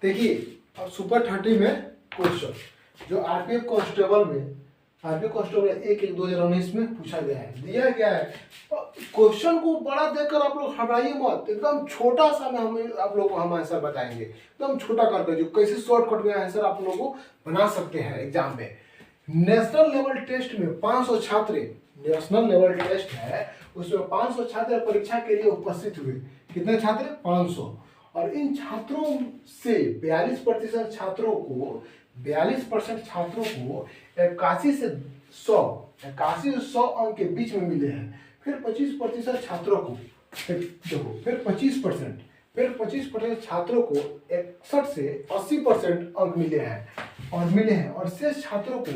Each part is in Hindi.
देखिए अब सुपर 30 में क्वेश्चन जो आरपीएफ कांस्टेबल में 1/1/2019 में पूछा गया है, दिया गया है। क्वेश्चन को बड़ा देखकर आप लोग घबराइए मत, एकदम छोटा सा में आप लोग को हम आंसर बताएंगे, एकदम छोटा करके जो कैसे शॉर्टकट में आंसर आप लोगों को बना सकते हैं एग्जाम में। नेशनल लेवल टेस्ट में 500 छात्र, नेशनल लेवल टेस्ट है उसमें 500 छात्र परीक्षा के लिए उपस्थित हुए। कितने छात्र? 500। और इन छात्रों से 42% छात्रों को 81 से 100 अंक के बीच में मिले हैं। फिर 25% छात्रों को देखो, फिर 25% छात्रों को 61 से 80% अंक मिले हैं और शेष छात्रों को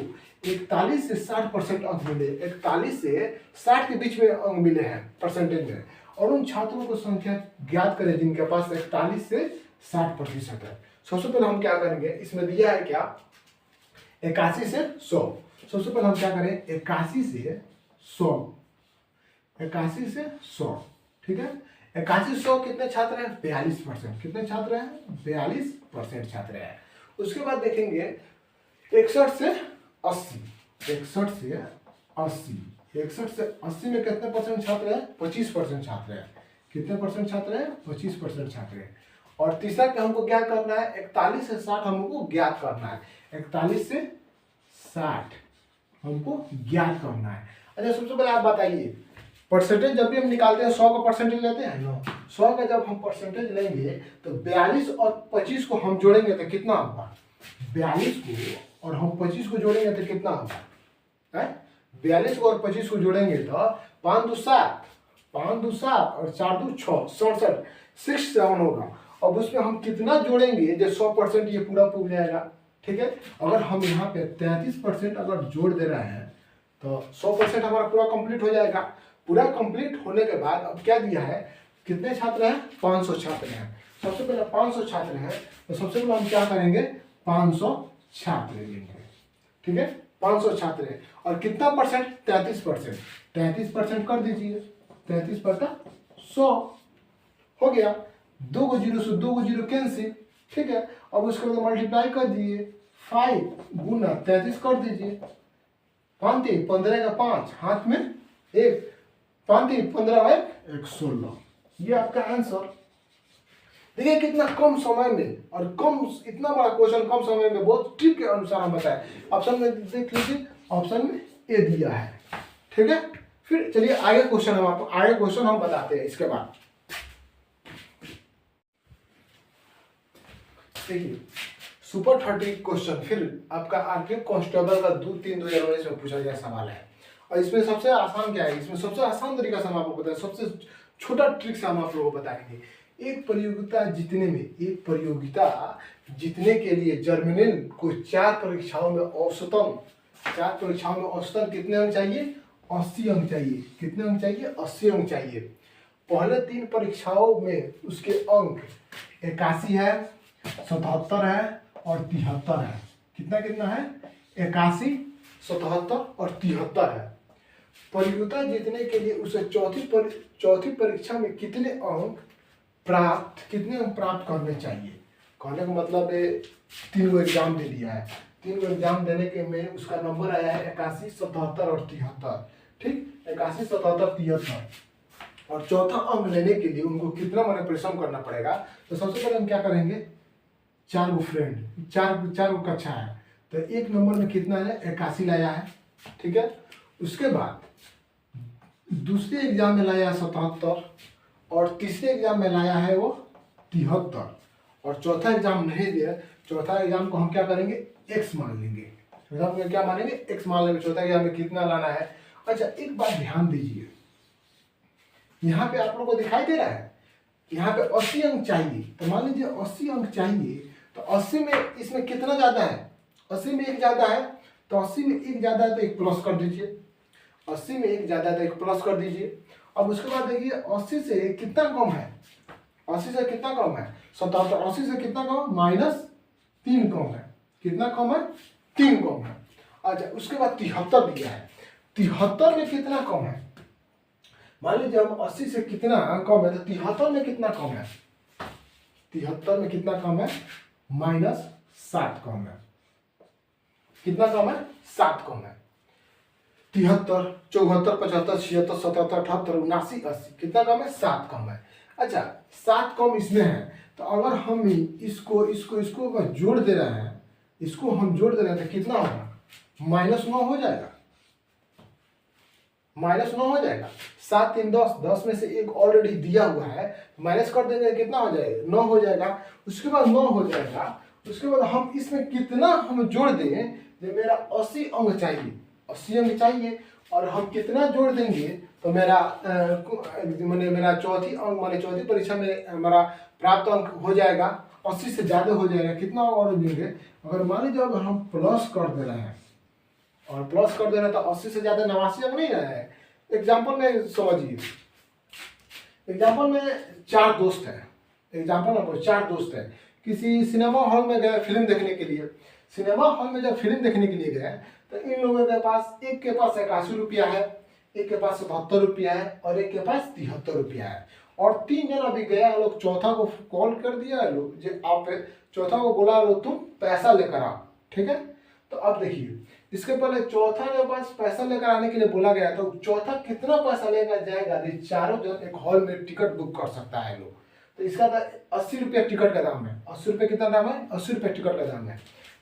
41 से 60% अंक मिले, 41 से 60 के बीच में अंक मिले हैं परसेंटेज में। और उन छात्रों को संख्या ज्ञात करें जिनके पास 41 से 60% है। सबसे पहले हम क्या करेंगे, इसमें दिया है क्या 81 से 100। सबसे पहले हम क्या करें 81 से 100, ठीक है। 81 से 100 कितने छात्र हैं? 42%। कितने छात्र हैं? 42% छात्र हैं। उसके बाद देखेंगे 61 से 80, 61 से 80 में कितने परसेंट छात्र हैं? 25% छात्र हैं। कितने परसेंट छात्र हैं? 25% छात्र हैं। और तीसरा क्या हमको क्या करना है? 41 से 60 हमको ज्ञात करना है। 41 से 60 हमको ज्ञात करना है। अच्छा सबसे पहले आप बताइए, परसेंटेज जब भी हम निकालते हैं 100 का परसेंटेज लेते हैं ना, 100 का जब हम परसेंटेज लेंगे तो 42 और 25 को हम जोड़ेंगे तो कितना होगा? 42 को और हम 25 को जोड़ेंगे तो कितना होगा? 42 को और 25 को जोड़ेंगे तो 5 2 7 और 4 2 6 67 67 होगा। अब उसमें हम कितना जोड़ेंगे जो 100% ये पूरा पुग जाएगा, ठीक है। अगर हम यहाँ पे 33% अगर जोड़ दे रहे हैं तो 100% हमारा पूरा कंप्लीट हो जाएगा। पूरा कंप्लीट होने के बाद अब क्या दिया है, कितने छात्र हैं? 500 छात्र हैं। सबसे पहले 500 छात्र हैं तो सबसे पहले हम क्या करेंगे 500 छात्र लेंगे, ठीक है। 500 छात्र हैं और कितना परसेंट? 33%। 33% कर दीजिए, 33% 100 हो गया। 2 को 0 से 2 को 0 कैंसिल, ठीक है। अब उसको तो मल्टीप्लाई कर दीजिए, 5 गुना 33 कर दीजिए, 5 3 15 का 5 हाथ में 1, 5 3 15 1 16। ये आपका आंसर। देखिए कितना कम समय में और इतना बड़ा क्वेश्चन कम समय में बहुत ट्रिक के अनुसार हम बताए। ऑप्शन में देख लीजिए, ऑप्शन में ए दिया है, ठीक है। फिर चलिए आगे क्वेश्चन हम बताते हैं इसके बाद। देखिए सुपर 30 क्वेश्चन फिर आपका आरपीएफ कांस्टेबल का 2/3/2019 में पूछा गया सवाल है। और इसमें सबसे आसान क्या है? इसमें सबसे आसान तरीका से हम आपको बताएं, सबसे छोटा ट्रिक से हम आप लोगों को बताएंगे। एक प्रतियोगिता जीतने के लिए जर्मनी को 4 परीक्षाओं में औसतन कितने अंक चाहिए? 80 अंक चाहिए। कितने अंक चाहिए? 80 अंक चाहिए। पहले 3 परीक्षाओं में उसके अंक 81 है, 77 है और 73 है। कितना है? 81, 77 और 73 है। प्रतियोगिता जीतने के लिए उसे चौथी परीक्षा में कितने अंक प्राप्त करने चाहिए? कहने का मतलब 3 गो एग्जाम दे दिया है, 3 गो एग्जाम देने के में उसका नंबर आया है 81, 77 और 73, ठीक। 81, 77, 73 और चौथा अंक लेने के लिए उनको कितना परिश्रम करना पड़ेगा? तो सबसे पहले हम क्या करेंगे, 4 गो फ्रेंड, 4 गो कक्षा है तो एक नंबर में कितना है? 81 लाया है, ठीक है। उसके बाद दूसरे एग्जाम में लाया 77 और तीसरे एग्जाम में लाया है वो 73 और चौथा एग्जाम नहीं दिया। चौथा एग्जाम को हम क्या करेंगे? x मान लेंगे। चौथा में क्या मानेंगे? x मान लेंगे। चौथा एग्जाम में कितना लाना है? अच्छा एक बात ध्यान दीजिए, यहाँ पे आप लोगों को दिखाई दे रहा है यहाँ पे 80 अंक चाहिए। तो मान लीजिए 80 अंक चाहिए तो 80 में इसमें कितना ज्यादा है? 80 में 1 ज्यादा है तो 80 में 1 ज्यादा है तो 1 प्लस कर दीजिए। 80 में 1 ज्यादा है तो 1 प्लस कर दीजिए। अब उसके बाद देखिए 80 से कितना कम है? 80 से कितना कम है? 77। 80 से कितना कम? -3 कम है। कितना कम है? 3 कम है। अच्छा उसके बाद 73 दिया है। 73 में कितना कम है? मान लीजिए हम 80 से कितना कम है तो 73 में कितना कम है? 73 में कितना कम है? -7 कम है। कितना कम है? 7 कम है। 73, 74, 75, 76, 77, 78, 79, 80 कितना कम है? 7 कम है। अच्छा 7 कम इसमें है, तो अगर हम इसको इसको इसको अगर जोड़ दे रहे हैं, इसको हम जोड़ दे रहे हैं तो कितना होगा? -9 हो जाएगा। -9 हो जाएगा। 7 3 10, 10 में से एक ऑलरेडी दिया हुआ है, माइनस कर देंगे कितना हो जाएगा? 9 हो जाएगा। उसके बाद 9 हो जाएगा। उसके बाद हम इसमें कितना हम जोड़ देंगे? जो मेरा 80 अंक चाहिए, 80 अंक चाहिए, और हम कितना जोड़ देंगे तो मेरा मैंने मेरा चौथी अंक माने चौथी परीक्षा में हमारा प्राप्त अंक हो जाएगा 80 से ज़्यादा हो जाएगा। कितना और देंगे? अगर मान लीजिए अगर हम प्लस कर दे रहे हैं, और प्लस कर दे रहे हैं तो 80 से ज़्यादा 89 अंक नहीं रहा है। एग्जाम्पल में समझिए, एग्जाम्पल में 4 दोस्त हैं, एग्जाम्पल में 4 दोस्त हैं, किसी सिनेमा हॉल में गए फिल्म देखने के लिए। सिनेमा हॉल में जब फिल्म देखने के लिए गए तो इन लोगों के पास, एक के पास 81 रुपया है, एक के पास 72 रुपया है, और एक के पास 73 रुपया है। और 3 जन अभी गया लोग, चौथा को कॉल कर दिया है लोग, जो आप चौथा को बोला लो तुम पैसा लेकर आओ, ठीक है। तो अब देखिए, इसके पहले चौथा के पास पैसा लेकर आने के लिए बोला गया, तो चौथा कितना पैसा लेकर जाएगा? चारों जन एक हॉल में टिकट बुक कर सकता है लोग। तो इसका 80 रुपया टिकट का दाम है। 80 रुपये कितना दाम है? 80 रुपये टिकट का दाम है।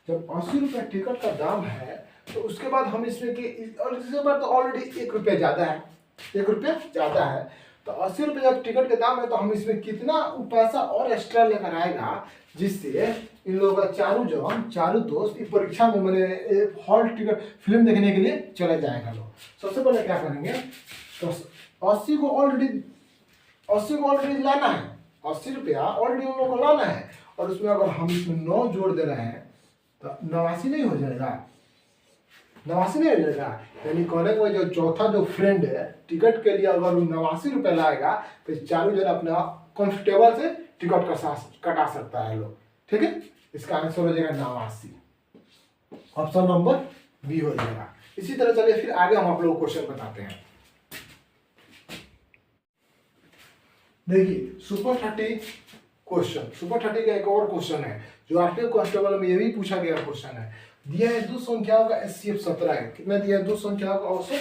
जब 80 रुपये टिकट का दाम है, तो उसके बाद हम इसमें और इसके बाद तो ऑलरेडी 1 रुपया ज़्यादा है, 1 रुपया ज़्यादा है। तो 80 रुपये जब टिकट के दाम है, तो हम इसमें कितना पैसा और एक्स्ट्रा लेकर आएगा, जिससे इन लोगों का चारों दोस्त इस परीक्षा में मैंने हॉल टिकट फिल्म देखने के लिए चले जाएगा लोग। सबसे पहले क्या करेंगे, तो 80 को ऑलरेडी लाना है, 80 रुपया ऑलरेडी उन लोगों को लाना है। और उसमें अगर हम इसमें 9 जोड़ दे रहे हैं तो 89 नहीं हो जाएगा? 89 नहीं हो जाएगा। यानी कहने को जो चौथा जो फ्रेंड है टिकट के लिए अगर 89 रुपये लाएगा, तो चारों जन अपना कंफर्टेबल से टिकट कटा सकता है लोग, ठीक है। इसका आंसर हो जाएगा 89। ऑप्शन नंबर बी हो जाएगा। इसी तरह चलिए फिर आगे हम आप लोगों को क्वेश्चन बताते हैं। देखिए सुपर 30 क्वेश्चन, सुपर 30 का एक और क्वेश्चन है जो आपके कांस्टेबल में ये भी पूछा गया क्वेश्चन है। दिया है 2 संख्याओं का एचसीएफ 17 है। कितना दिया है? 2 संख्याओं का औसत,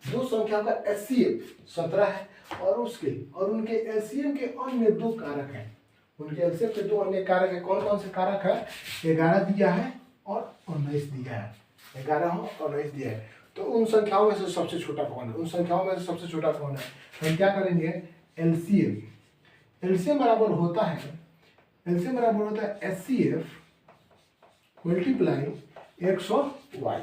2 संख्याओं का एचसीएफ 17 है, और उनके एलसीएम के अन्य 2 कारक हैं। उनके एलसीएम के 2 अन्य कारक है। कौन कौन से कारक है? 11 दिया है और 19 दिया है। 11 और 19 दिया है। तो उन संख्याओं में से सबसे छोटा कौन है? उन संख्याओं में से सबसे छोटा कौन है? हम क्या करेंगे? एलसीएम बराबर होता है एचसीएफ मल्टीप्लाई एक्स और वाई,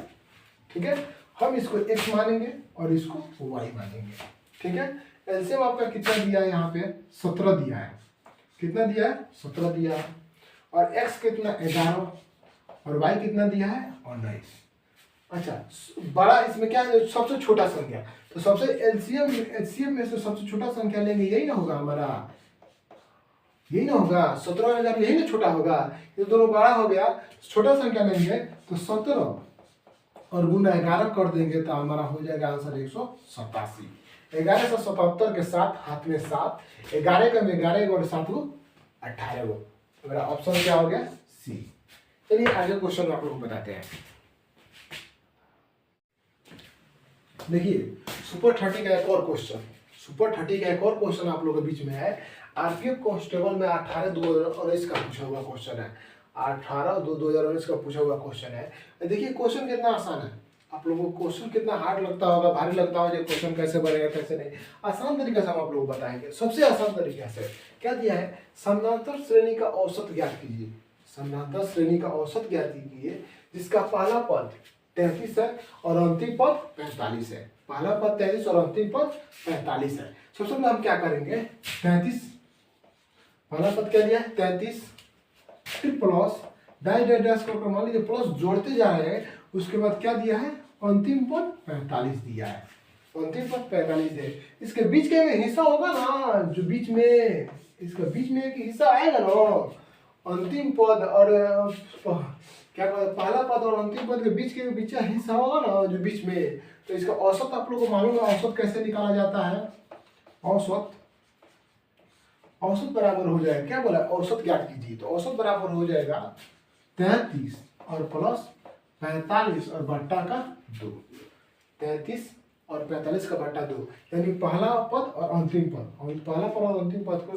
ठीक है। हम इसको x मानेंगे और इसको y मानेंगे, ठीक है। एलसीएम आपका कितना दिया है? यहाँ पे 17 दिया है। कितना दिया है? 17 दिया है। और x कितना? 11, और y कितना दिया है? 19। अच्छा, बड़ा इसमें क्या है? सबसे छोटा संख्या। तो सबसे एलसीएम में से सबसे छोटा संख्या लेंगे, यही ना होगा हमारा, यही ना होगा। 17,000 यही ना छोटा होगा। ये दोनों बड़ा हो गया, छोटा संख्या लेंगे तो 17 और गुना 11 कर देंगे तो हमारा हो जाएगा आंसर 187। 1177 के साथ हाथ में 7, 11 का में 11 और 7 को 18 को। मेरा ऑप्शन क्या हो गया? सी। चलिए आगे क्वेश्चन आप लोग बताते हैं। देखिए सुपर 30 का एक और क्वेश्चन आप लोगों के बीच में है। आरपीएफ कांस्टेबल में 18/2/2019 का पूछा हुआ क्वेश्चन है। 18/2/2019 का पूछा हुआ क्वेश्चन है। देखिए क्वेश्चन कितना आसान है। आप लोगों को क्वेश्चन कितना हार्ड लगता होगा, भारी लगता होगा, जो क्वेश्चन कैसे बनेगा कैसे नहीं। आसान तरीके से हम आप लोगों को बताएंगे। सबसे आसान तरीके से क्या दिया है? समानांतर श्रेणी का औसत ज्ञात कीजिए। समानांतर श्रेणी का औसत ज्ञात कीजिए जिसका पहला पद 33 है और अंतिम पद 45 है। पहला पद 33 और अंतिम पद 45 है। सबसे पहले हम क्या करेंगे? 33 पहला पद क्या दिया है? 33, फिर प्लस डैश करके मान लीजिए प्लस जोड़ते जा रहे हैं। उसके बाद क्या दिया है? अंतिम पद 45 दिया है। अंतिम पद 45 है। इसके बीच के में हिस्सा होगा ना, जो बीच में इसका बीच में एक हिस्सा आएगा ना, अंतिम पद और क्या कहते हैं, पहला पद और अंतिम पद के बीच हिस्सा होगा ना जो बीच में। तो इसका औसत आप लोगों को मालूम है औसत कैसे निकाला जाता है। औसत बराबर हो जाएगा, क्या बोला, औसत ज्ञात कीजिए। तो औसत बराबर हो जाएगा 33 और प्लस 45 और बट्टा का 2। 33 और 45 का बट्टा 2, यानी पहला पद और अंतिम पद, और पहला पद और अंतिम पद को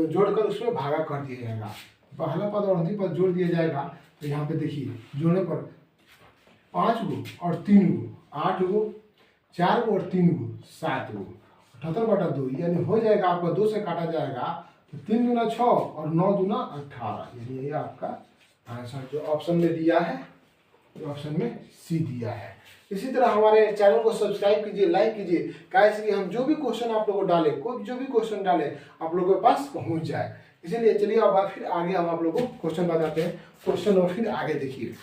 जोड़कर उसमें भागा कर दिया जाएगा। पहला पद और अंतिम पद जोड़ दिया जाएगा। तो यहाँ पे देखिए जोड़ने पर 5 गो और 3 गो 8 गो, 4 गो और 3 गो 7 गो, 78/2, यानी हो जाएगा आपका 2 से काटा जाएगा तो 3 दूना 6 और 9 दूना 18, यानी ये आपका आंसर जो ऑप्शन में दिया है, ऑप्शन में सी दिया है। इसी तरह हमारे चैनल को सब्सक्राइब कीजिए, लाइक कीजिए, कैसे कि हम जो भी क्वेश्चन आप लोगों को डालें, कोई जो भी क्वेश्चन डालें आप लोगों के पास पहुंच जाए। इसीलिए चलिए अब फिर आगे हम आप लोगों को क्वेश्चन बताते हैं। क्वेश्चन और फिर आगे देखिए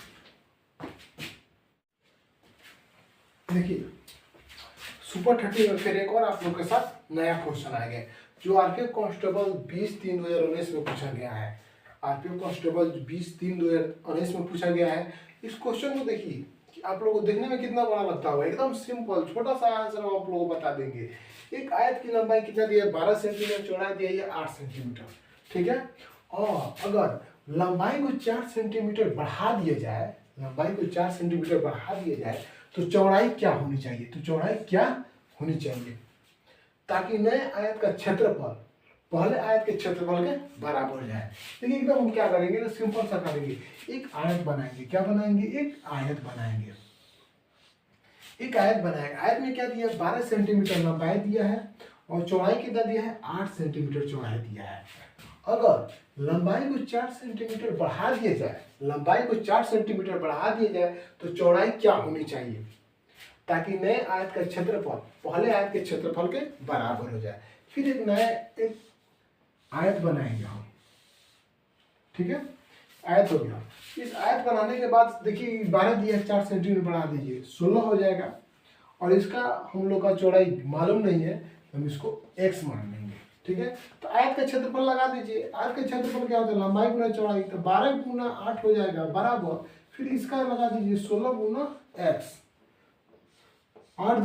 सुपर 30 में फिर एक और आप लोग के साथ नया क्वेश्चन आएगा जो आरपीएफ कांस्टेबल 20/3/2019 में पूछा गया है। आरपीएफ कांस्टेबल 20/3/2019 में पूछा गया है। इस क्वेश्चन को देखिए कि आप लोगों को देखने में कितना बड़ा लगता होगा, एकदम सिंपल छोटा सा आंसर हम आप लोगों को बता देंगे। एक आयत की लंबाई कितना दिया है, 12 सेंटीमीटर, चौड़ाई दिया है 8 सेंटीमीटर, ठीक है। और अगर लंबाई को 4 सेंटीमीटर बढ़ा दिया जाए, लंबाई को 4 सेंटीमीटर बढ़ा दिया जाए तो चौड़ाई क्या होनी चाहिए, तो चौड़ाई क्या होनी चाहिए, ताकि नए आयत का क्षेत्रफल पहले आयत के क्षेत्रफल के बराबर हो जाए। देखिए एकदम हम क्या करेंगे तो सिंपल सा करेंगे, एक आयत बनाएंगे। क्या बनाएंगे, एक आयत बनाएंगे। एक आयत बनाएंगे, आयत में क्या दिया है, 12 सेंटीमीटर लंबाई दिया है और चौड़ाई कितना दिया है, 8 सेंटीमीटर चौड़ाई दिया है। अगर लंबाई को 4 सेंटीमीटर बढ़ा दिया जाए, लंबाई को 4 सेंटीमीटर बढ़ा दिया जाए तो चौड़ाई क्या होनी चाहिए, ताकि नए आयत का क्षेत्रफल पहले आयत के क्षेत्रफल के बराबर हो जाए। फिर एक नया एक आयत बनाएंगे हम, ठीक है। आयत हो गया। इस आयत बनाने के बाद देखिए 12 दिया, 4 सेंटीमीटर बढ़ा दीजिए, 16 हो जाएगा। और इसका हम लोग का चौड़ाई मालूम नहीं है, हम इसको x मान लेंगे, ठीक है। तो आयत का क्षेत्रफल लगा दीजिए। आयत का क्षेत्रफल क्या होता है, लंबाई गुना चौड़ाई, तो 12 गुना 8 हो जाएगा बराबर, फिर इसका लगा दीजिए 16 गुना x, 8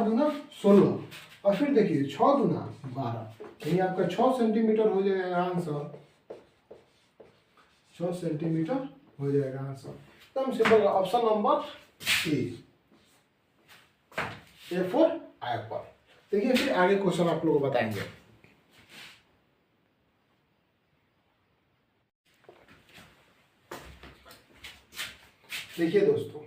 दूना 16, और फिर देखिए 6 दूना 12, यानी आपका 6 सेंटीमीटर हो जाएगा आंसर, 6 सेंटीमीटर हो जाएगा आंसर। एकदम simple, option number A for Apple. देखिए फिर आगे क्वेश्चन आप लोगों को बताएंगे। देखिए दोस्तों,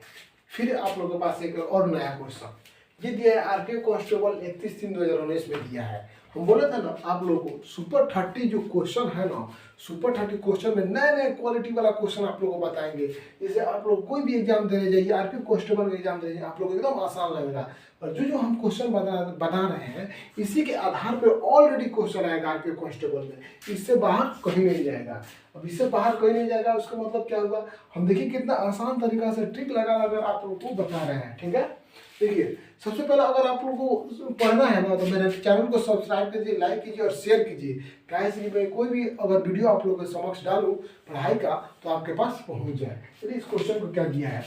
फिर आप लोगों के पास एक और नया क्वेश्चन ये दिया है, आरपीएफ कांस्टेबल 31/3/2019 में दिया है। हम बोले थे ना आप लोगों को सुपर 30 जो क्वेश्चन है ना, सुपर 30 क्वेश्चन में नए नए क्वालिटी वाला क्वेश्चन आप लोगों को बताएंगे। जैसे आप लोग कोई भी एग्जाम देने जाइए, आरपीएफ कांस्टेबल का एग्जाम देने जाइए, आप लोग एकदम आसान लगेगा। और जो जो हम क्वेश्चन बता रहे हैं इसी के आधार पर ऑलरेडी क्वेश्चन आएगा आरपीएफ कांस्टेबल में, इससे बाहर कहीं नहीं जाएगा। अब इससे बाहर कहीं नहीं जाएगा, उसका मतलब क्या हुआ, हम देखिए कितना आसान तरीका से ट्रिक लगा आप लोगों को बता रहे हैं, ठीक है। देखिए सबसे पहले अगर आप लोगों को पढ़ना है ना तो मेरे चैनल को सब्सक्राइब कीजिए, लाइक कीजिए और शेयर कीजिए। कैसे कि मैं कोई भी अगर वीडियो आप लोगों के समक्ष डालूं पढ़ाई का तो आपके पास पहुंच जाए। चलिए इस क्वेश्चन को क्या दिया है,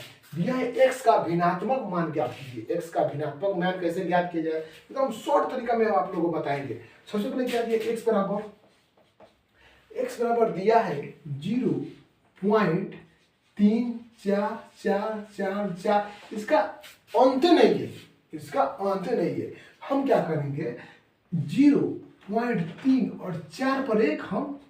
x का भिन्नात्मक मान ज्ञात कीजिए। x का भिन्नात्मक मान कैसे ज्ञात किया जाए, एकदम शॉर्ट तरीका में हम आप लोगों को बताएंगे। सबसे पहले क्या दिया, x बराबर दिया है 0.344444। इसका अंत नहीं है, इसका अंत नहीं है। हम क्या करेंगे 0.3 और 4 पर एक हम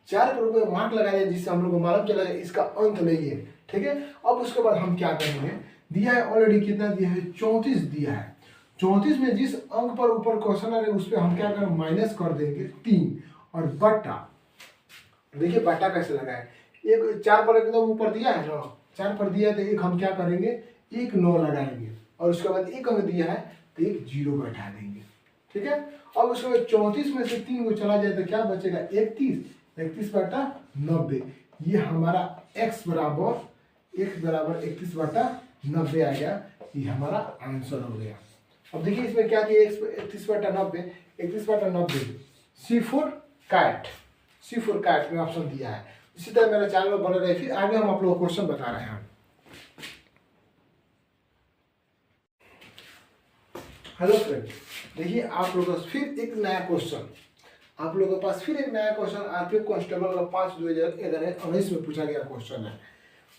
4 पर मार्क लगाए जिससे हम लोग को मालूम चला इसका अंत नहीं है, ठीक है। अब उसके बाद हम क्या करेंगे, दिया है ऑलरेडी कितना दिया है 34 दिया है। 34 में जिस अंक पर ऊपर क्वेश्चन है उस पर हम क्या करें माइनस कर देंगे 3 और बट्टा। देखिए बट्टा कैसे लगाए, एक 4 पर एकदम ऊपर दिया है ना, 4 पर दिया है तो एक हम क्या करेंगे 1 9 लगाएंगे और उसके बाद एक अंक दिया है तो एक 0 बैठा देंगे, ठीक है। अब उसके बाद 34 में से 3 को चला जाए तो क्या बचेगा 31/90। ये हमारा x बराबर 31/90 आ गया, ये हमारा आंसर हो गया। अब देखिए इसमें क्या दिया 31/90 C4 कैट में ऑप्शन दिया है। इसी तरह मेरे चैनल में बने रहे, फिर आगे हम आप लोगों को क्वेश्चन बता रहे हैं। हेलो फ्रेंड, देखिए आप लोगों का फिर एक नया क्वेश्चन, आप लोगों के पास फिर एक नया क्वेश्चन आरपीएफ कांस्टेबल का 5/2019 में पूछा गया क्वेश्चन है।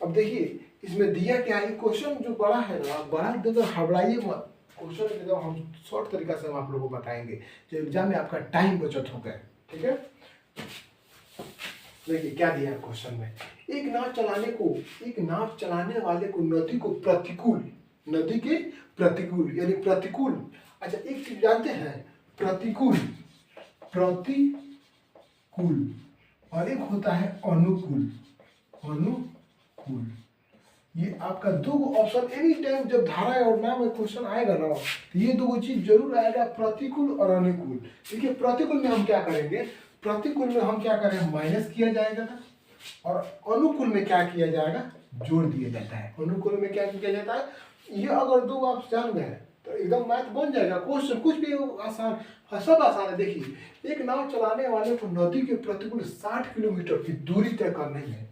अब देखिए इसमें दिया क्या है, क्वेश्चन जो बड़ा है ना, बड़ा एकदम हड़बड़ाइए मत, क्वेश्चन एकदम हम शॉर्ट तरीका से हम आप लोगों को बताएंगे जो एग्जाम में आपका टाइम बचत हो गया। ठीक है, देखिए क्या दिया है क्वेश्चन में, एक नाव चलाने वाले को नदी को प्रतिकूल, नदी के प्रतिकूल यानी प्रतिकूल, अच्छा एक चीज जानते हैं, प्रतिकूल और एक होता है अनुकूल। ये आपका दो ऑप्शन एनी टाइम जब धारा और नाम में क्वेश्चन आएगा ना, तो ये दो चीज जरूर आएगा, प्रतिकूल और अनुकूल। देखिए प्रतिकूल में हम क्या करेंगे, प्रतिकूल में हम क्या करें, माइनस किया जाएगा, और अनुकूल में क्या किया जाएगा, जोड़ दिया जाता है। अनुकूल में क्या किया जाता है, ये अगर दो आप जान गए तो एकदम मैथ बन जाएगा, क्वेश्चन कुछ भी आसान, सब आसान है। देखिए एक नाव चलाने वाले को नदी के प्रतिकूल 60 किलोमीटर की दूरी तय करने में,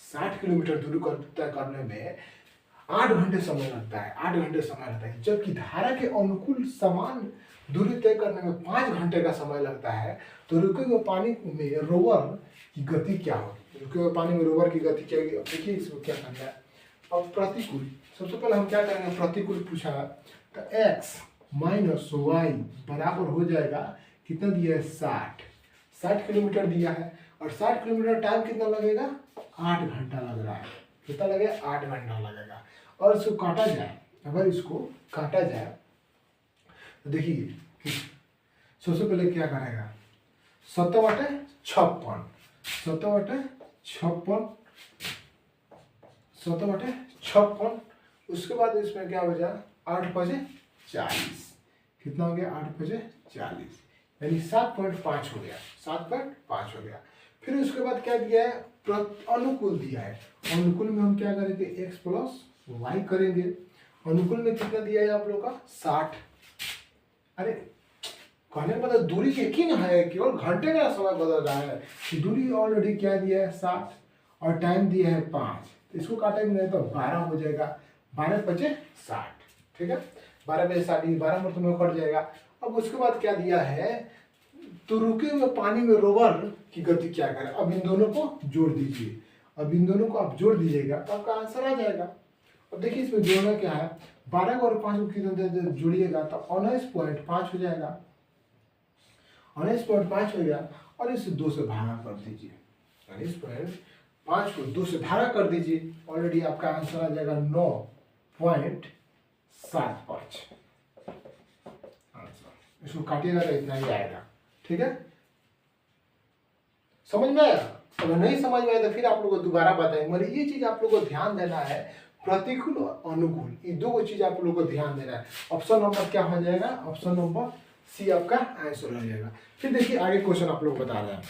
60 किलोमीटर दूरी तय करने में 8 घंटे समय लगता है, 8 घंटे समय लगता है, जबकि धारा के अनुकूल समान दूरी तय करने में 5 घंटे का समय लगता है। तो रुके हुए पानी में रोवर की गति क्या होगी, रुके हुए पानी में रोवर की गति क्या होगी। अब देखिए इसको क्या करना है, अब प्रतिकूल, सबसे पहले हम क्या करेंगे, प्रतिकूल पूछा तो x माइनस वाई बराबर हो जाएगा, कितना दिया है 60 किलोमीटर दिया है, और 60 किलोमीटर टाइम कितना लगेगा, 8 घंटा लग रहा है, कितना लगेगा 8 घंटा लगेगा। और इसको काटा जाए, अगर इसको काटा जाए तो देखिए सबसे पहले क्या करेगा, 7/56, 7/56, उसके बाद इसमें क्या बचा, 8/40, कितना हो गया 8/40, यानी 7.5 हो गया, 7.5 हो गया। फिर उसके बाद क्या दिया है, अनुकूल दिया है, अनुकूल में हम क्या करेंगे, x प्लस वाई करेंगे। अनुकूल में कितना दिया है आप लोग का 60, अरे कहने का मतलब दूरी एक ही ना है, केवल घंटे का समय बदल रहा है, दूरी ऑलरेडी क्या दिया है 60 और टाइम दिया है 5, तो इसको काटेंगे तो 12 हो जाएगा, 12/60, ठीक है, 12/60, 12 मतलब में कट जाएगा। अब उसके बाद क्या दिया है, तो रुके हुए पानी में रोवर की गति क्या करें, अब इन दोनों को जोड़ दीजिए, अब इन दोनों को आप जोड़ दीजिएगा तो आपका आंसर आ जाएगा। अब देखिए इसमें जोड़ना क्या है, 12 और 5 को कितना जोड़िएगा तो 19.5 हो जाएगा, 19.5 हो गया, और इसे 2 से भागा कर दीजिए, 19.5 को 2 से भागा कर दीजिए, ऑलरेडी आपका आंसर आ जाएगा 9.75 आंसर। इसको काटिएगा तो इतना ही आएगा, ठीक है, समझ में आया। अगर नहीं समझ में आया तो फिर आप लोग को दोबारा बताएंगे, मगर ये चीज आप लोग को ध्यान देना है, प्रतिकूल और अनुकूल, ये दो चीज आप लोग को ध्यान देना है। ऑप्शन नंबर क्या हो जाएगा, ऑप्शन नंबर सी आपका आंसर हो जाएगा। फिर देखिए आगे क्वेश्चन आप लोग बता रहे हैं,